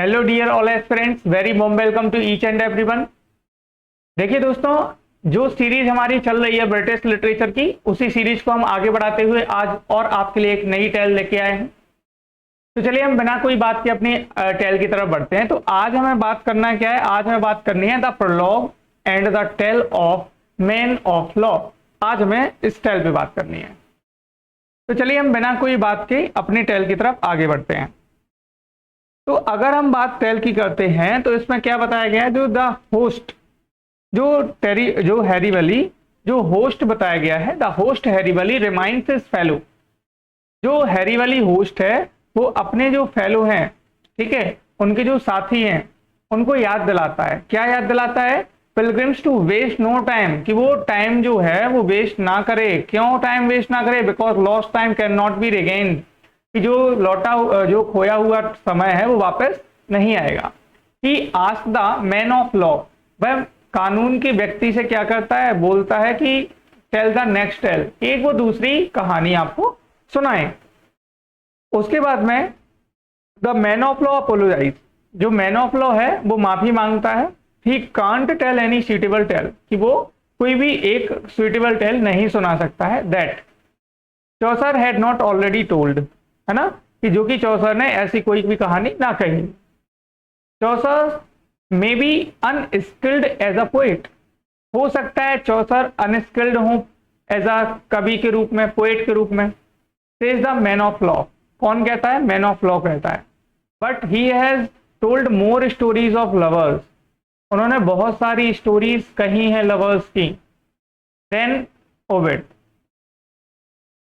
Hello dear all aspirants, very warm welcome to each and everyone. देखिए दोस्तों, जो series हमारी चल रही है ब्रिटिश लिटरेचर की, उसी सीरीज को हम आगे बढ़ाते हुए आज और आपके लिए एक नई टेल लेके आए हैं। तो चलिए हम बिना कोई बात के अपनी टेल की तरफ बढ़ते हैं। तो आज हमें बात करना क्या है? आज हमें बात करनी है the prologue and the tale of man of law. आज हमें इस टेल पे बात करनी है। तो चलिए हम बिना कोई बात के अपनी टेल की तरफ आगे बढ़ते हैं। तो अगर हम बात टेल की करते हैं तो इसमें क्या बताया गया है? जो द होस्ट, जो हैरी वली, जो होस्ट बताया गया है, the host Harry Wali reminds his fellow. जो हैरी वली होस्ट है वो अपने जो फेलो हैं, ठीक है, उनके जो साथी हैं, उनको याद दिलाता है। क्या याद दिलाता है? Pilgrims to waste no time, कि वो टाइम जो है वो वेस्ट ना करे। क्यों टाइम वेस्ट ना करे? Because lost time can not be regained, कि जो खोया हुआ समय है वो वापस नहीं आएगा। कि ask the man of law, वह कानून के व्यक्ति से क्या करता है? बोलता है कि टेल द नेक्स्ट टेल, एक वो दूसरी कहानी आपको सुनाए। उसके बाद में the man of law apologise, जो मैन ऑफ लॉ है वो माफी मांगता है। He can't tell any suitable tale, कि वो कोई भी एक सुटेबल टेल नहीं सुना सकता है। That Chaucer had not already told, है ना, कि जो कि चौसर ने ऐसी कोई भी कहानी ना कही। Chaucer may be unskilled as a poet, हो सकता है चौसर अनस्किल्ड हो एज अ कवि के रूप में, पोएट के रूप में। Says the man of law, कौन कहता है? मैन ऑफ लॉ कहता है। But he has told more stories of lovers, उन्होंने बहुत सारी स्टोरीज कही हैं लवर्स की। Then Ovid,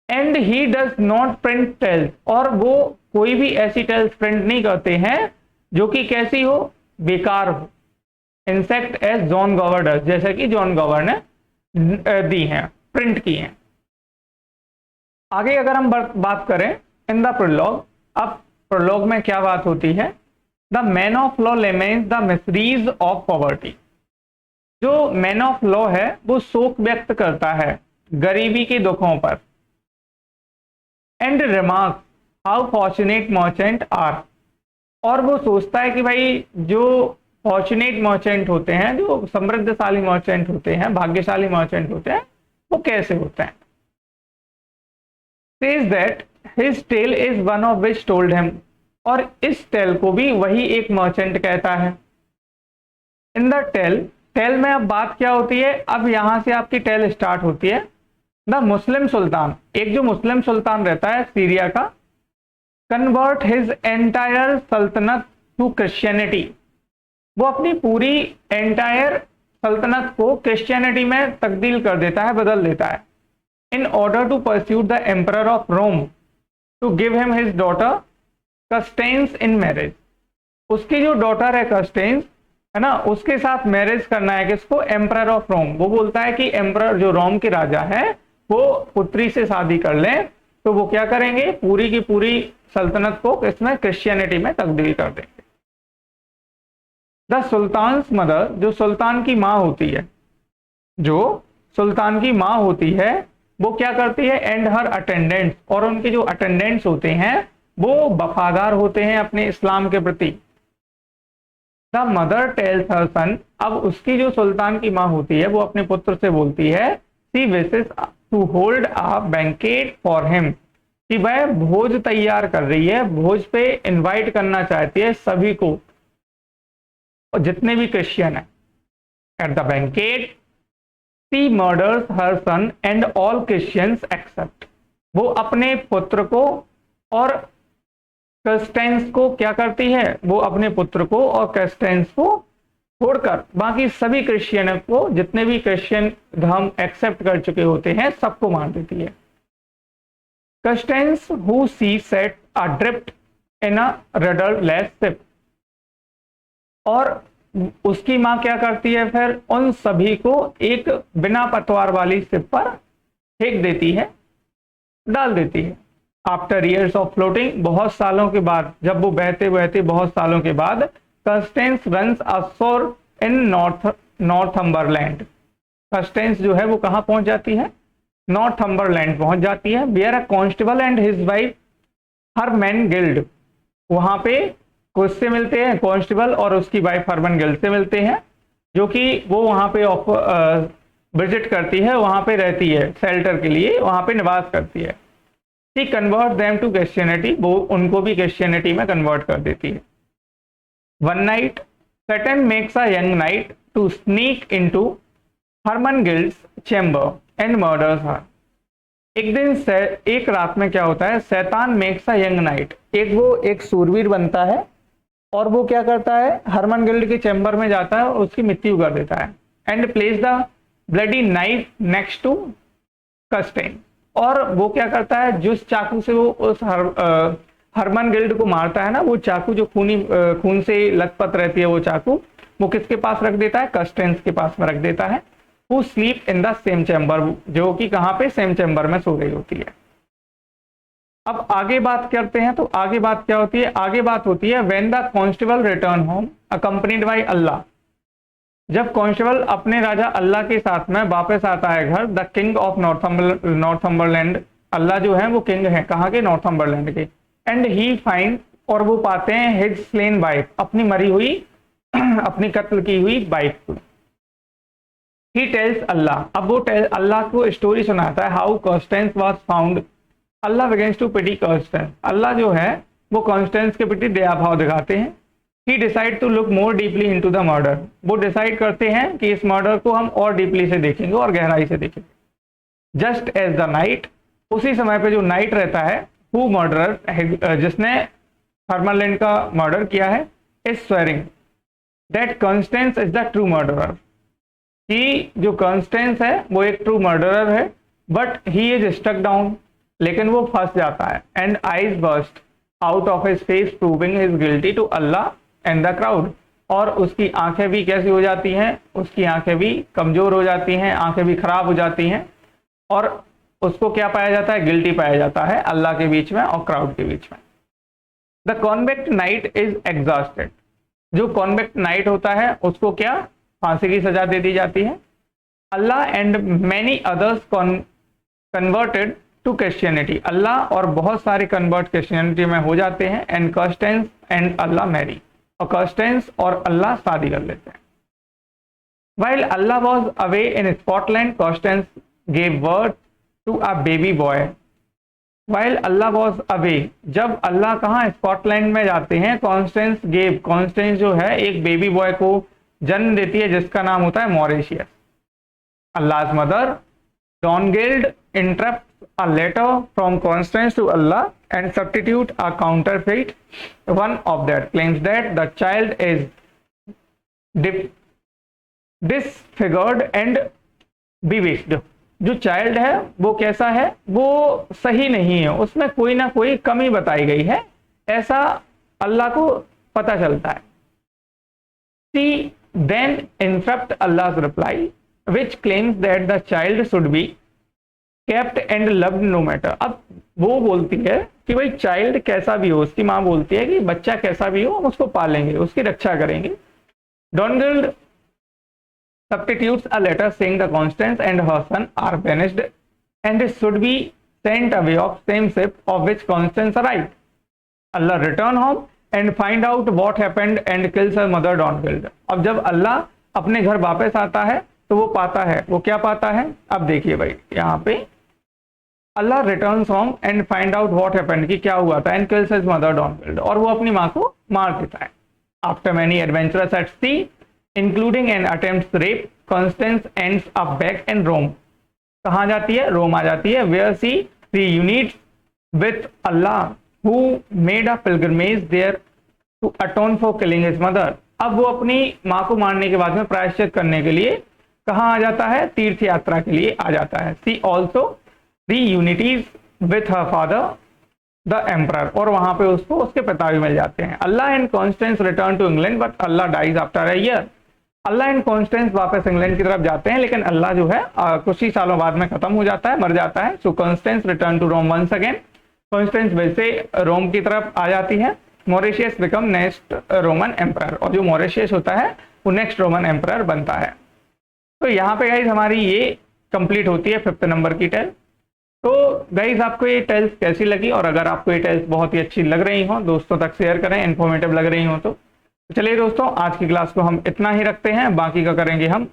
and he does not print tales, और वो कोई भी ऐसी टेल्स प्रिंट नहीं करते हैं जो कि कैसी हो? बेकार हो। Incest as John Gower does, जैसे कि जॉन गॉवर ने दी हैं, प्रिंट की हैं। आगे अगर हम बात करें इन द प्रोलॉग, अब प्रोलॉग में क्या बात होती है? The man of law laments the miseries of poverty. जो मैन ऑफ लॉ है वो शोक व्यक्त करता है गरीबी के दुखों पर। And remark how fortunate merchant are, और वो सोचता है कि भाई जो फॉर्चुनेट मर्चेंट होते हैं, जो समृद्धशाली मर्चेंट होते हैं, भाग्यशाली मर्चेंट होते हैं, वो कैसे होते हैं। Says that his tale is one of which told him, और इस टेल को भी वही एक मर्चेंट कहता है। इन द टेल में अब बात क्या होती है? अब यहां से आपकी टेल स्टार्ट होती है। द मुस्लिम सुल्तान, एक जो मुस्लिम सुल्तान रहता है सीरिया का, कन्वर्ट हिज एंटायर सल्तनत टू क्रिश्चियनिटी, वो अपनी पूरी एंटायर सल्तनत को क्रिश्चियनिटी में तब्दील कर देता है, बदल देता है। In order to pursue the emperor of Rome to give him his daughter Custance in marriage, उसकी जो डॉटर है कस्टेंस, है ना, उसके साथ मैरिज करना है। किसको? Emperor of Rome. वो बोलता है कि एम्परर जो रोम के राजा है वो पुत्री से शादी कर लें, तो वो क्या करेंगे? पूरी की पूरी सल्तनत को इसमें क्रिश्चियनिटी में तब्दील कर देंगे। द सुल्तान्स मदर, जो सुल्तान की माँ होती है, जो सुल्तान की माँ होती है, वो क्या करती है? एंड हर अटेंडेंट्स, और उनके जो अटेंडेंट्स होते हैं वो वफादार होते हैं अपने इस्लाम के प्रति। द मदर टेल्स हर सन, अब उसकी जो सुल्तान की माँ होती है वो अपने पुत्र से बोलती है, she wishes to hold a banquet for him, कि वह भोज तैयार कर रही है, भोज पे इनवाइट करना चाहती है सभी को, और जितने भी क्रिश्चियन है। At the banquet she murders her son and all Christians except, वो अपने पुत्र को और क्रिस्टियंस को क्या करती है? वो अपने पुत्र को और क्रिस्टियंस को छोड़कर बाकी सभी क्रिश्चियन को, जितने भी क्रिश्चियन धर्म एक्सेप्ट कर चुके होते हैं, सबको मार देती है। Christians who she set adrift in a rudderless ship, और उसकी मां क्या करती है? फिर उन सभी को एक बिना पतवार वाली शिप पर फेंक देती है, डाल देती है। आफ्टर ईयर्स ऑफ फ्लोटिंग, बहुत सालों के बाद, जब वो बहते बहते बहुत सालों के बाद, कस्टेंस रन्स अशोर इन नॉर्थम्बरलैंड, कस्टेंस जो है वो कहाँ पहुंच जाती है? नॉर्थम्बरलैंड पहुंच जाती है। Where a constable and his wife Hermengild, वहां पे किससे मिलते हैं, कॉन्स्टेबल और उसकी वाइफ हरमनगिल्ड से मिलते हैं, जो कि वो वहां पे विजिट करती है, वहां पे रहती है शेल्टर के लिए, वहां पे निवास करती है। She convert them to Christianity, वो उनको भी क्रिश्चियनिटी में कन्वर्ट कर देती है। One night Satan makes a young knight to sneak into Hermengild's chamber and murders her. एक दिन एक रात में क्या होता है, शैतान मेक्स अ यंग नाइट, एक सूरवीर बनता है और वो क्या करता है, हरमनगिल्ड के चैम्बर में जाता है और उसकी मृत्यु कर देता है। And place the bloody knife next to Custance, और वो क्या करता है, जिस चाकू से वो उस हरमनगिल्ड को मारता है ना, वो चाकू जो खून से लथपथ रहती है, वो चाकू वो किसके पास रख देता है, कस्टेंस के पास में रख देता है। वो sleep in the same chamber, जो कि कहां पे, सेम चैम्बर में सो रही होती है। अब आगे बात करते हैं, तो आगे बात क्या होती है, आगे बात होती है when the constable return home accompanied by Alla, जब कांस्टेबल अपने राजा अल्लाह के साथ में वापस आता है घर, द किंग ऑफ नॉर्थम्बरलैंड, अल्लाह जो है वो किंग है, कहाँ के, नॉर्थम्बरलैंड के। एंड ही फाइंड, और वो पाते हैं हिज स्लेन वाइफ, अपनी मरी हुई अपनी कत्ल की हुई वाइफ को। ही टेल्स अल्लाह, अब वो अल्लाह को स्टोरी सुनाता है, how Constance was found, Alla begins to pity Constance, Alla जो है वो कॉन्स्टेंस के प्रति दया भाव दिखाते हैं। He decide to look more deeply into the murder, वो डिसाइड करते हैं कि इस मर्डर को हम और डीपली से देखेंगे और गहराई से देखेंगे। जस्ट एज द नाइट, उसी समय पे जो नाइट रहता है, हु मर्डरर, जिसने हरमनलैंड का मर्डर किया है, is swearing that Constance is the true murderer, कि जो कॉन्स्टेंस है वो एक ट्रू मर्डरर है, but he is stuck down, लेकिन वो फंस जाता है। And eyes burst out of his face proving his guilty to Allah and the crowd, और उसकी आंखें भी कैसी हो जाती हैं, उसकी आंखें भी कमजोर हो जाती हैं, आंखें भी खराब हो जाती हैं, और उसको क्या पाया जाता है, गिल्टी पाया जाता है अल्लाह के बीच में और क्राउड के बीच में। The convict night is exhausted, जो कॉन्विक्ट नाइट होता है उसको क्या, फांसी की सजा दे दी जाती है। Alla and many others converted to Christianity, Alla और बहुत सारे कन्वर्ट क्रिश्चियनिटी में हो जाते हैं। And Constance and Alla marry, और कॉन्स्टेंस और अल्लाह शादी कर लेते हैं। While Alla was away in Scotland, Constance gave birth to a baby boy. While Alla was away, जब अल्लाह कहाँ, स्कॉटलैंड में जाते हैं, कॉन्स्टेंस गेव, कॉन्स्टेंस जो है एक बेबी बॉय को जन्म देती है जिसका नाम होता है Mauritius. Alla's mother Donegild interrupt a letter from Constance to Allah and substitute a counterfeit one of that, claims that the child is disfigured and bewitched, जो चाइल्ड है वो कैसा है, वो सही नहीं है, उसमें कोई ना कोई कमी बताई गई है, ऐसा अल्लाह को पता चलता है। She then interrupt Allah's reply which claims that the child should be kept and loved no matter। अब वो बोलती है कि भाई चाइल्ड कैसा भी हो, उसकी माँ बोलती है कि बच्चा कैसा भी हो हम उसको पालेंगे, उसकी रक्षा करेंगे। डॉनगिल्ड substitutes a letter saying the Constance and her son are banished and should be sent away of same ship of which Constance arrived। Allah return home and find out what happened and kills her mother Dongild। अब जब अल्लाह अपने घर वापस आता है तो वो पाता है, वो क्या पाता है, अब देखिए भाई यहाँ पे Alla returns home and find out what happened, कि क्या हुआ था, and kills his mother Donegild, और वो अपनी माँ को मार देता है। After many adventures at sea including an attempt rape, Constance ends up back in Rome, कहाँ जाती है, रोम आ जाती है, where she reunites with Alla who made a pilgrimage there to atone for killing his mother. अब वो अपनी माँ को मारने के बाद में प्रायश्चित करने के लिए कहाँ आ जाता है, तीर्थ यात्रा के लिए आ जाता है। She also reunites with her father the emperor, और वहां पे उसको उसके पिता भी मिल जाते हैं। Alla and Constance return to England but Alla dies after a year. Alla and Constance वापस इंग्लैंड की तरफ जाते हैं, लेकिन अल्लाह जो है कुछ ही सालों बाद में खत्म हो जाता है, मर जाता है। So Constance return to Rome once again, Constance वैसे रोम की तरफ आ जाती है। Mauritius become next Roman emperor, और जो मॉरिशियस होता है वो नेक्स्ट रोमन एम्परर बनता है। तो यहाँ पे गाइस हमारी ये कंप्लीट होती है 5th नंबर की टेल। तो गाइज आपको ये टेल्स कैसी लगी, और अगर आपको ये टेल्स बहुत ही अच्छी लग रही हो दोस्तों तक शेयर करें, इन्फॉर्मेटिव लग रही हो तो चलिए दोस्तों आज की क्लास को हम इतना ही रखते हैं, बाकी का करेंगे हम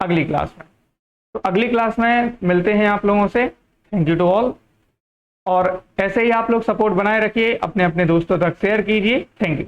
अगली क्लास में। तो अगली क्लास में मिलते हैं आप लोगों से। थैंक यू टू ऑल, और ऐसे ही आप लोग सपोर्ट बनाए रखिए, अपने अपने दोस्तों तक शेयर कीजिए। Thank you.